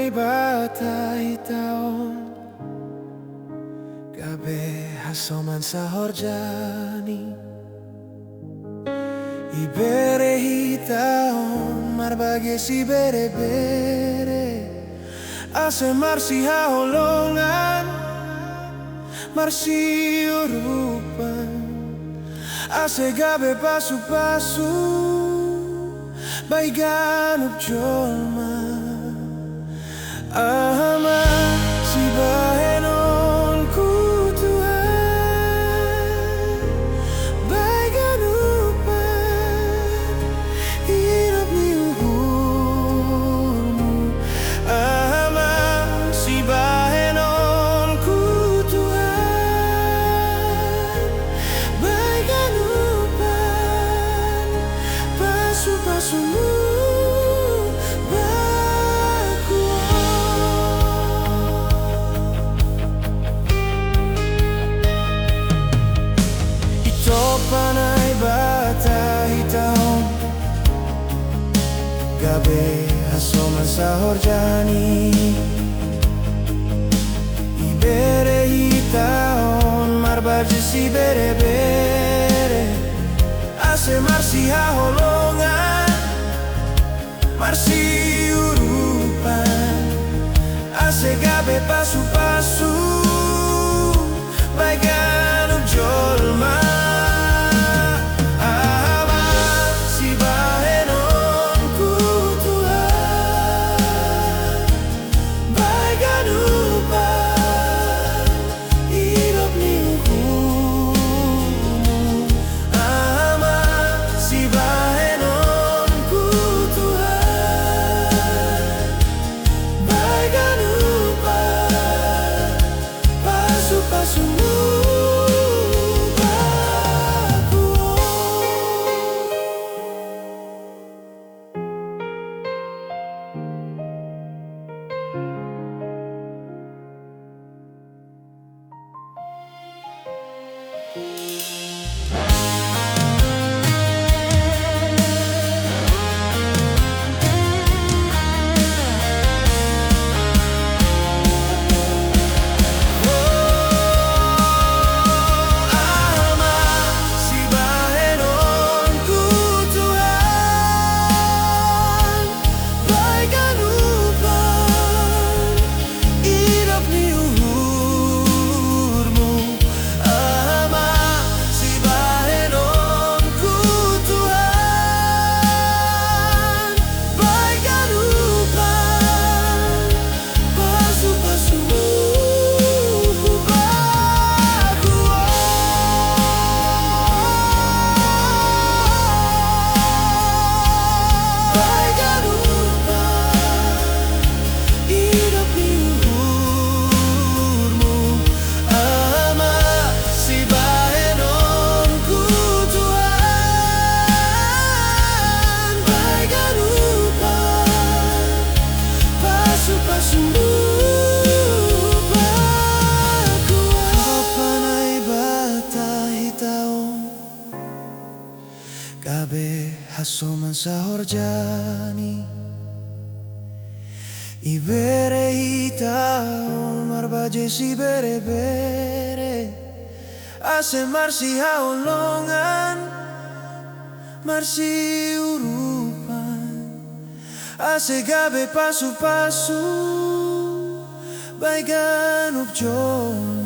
panay batay taon gabi hasoman sa horjani ibere hitaon marbage si bere bere ase marsi haholongan marsi urupan ase gabe pasu pasu baigan jolma ama si bahenon ku Tuhan baigan upan hidup ni uhurmu ama si bahenon ku Tuhan baigan upan pasu-pasumu panay batay taon gabi hasoman sa horjani ibere hitaon marbaje si bere bere ase marsi haholongan marsi urupan ase gabe pasu pasu baigan jolma gabe hasoman sa horjani ibere hitaon marbaje si bere bere ase marsi haolongan marsi urupan ase gabe pasu pasu baigan jolma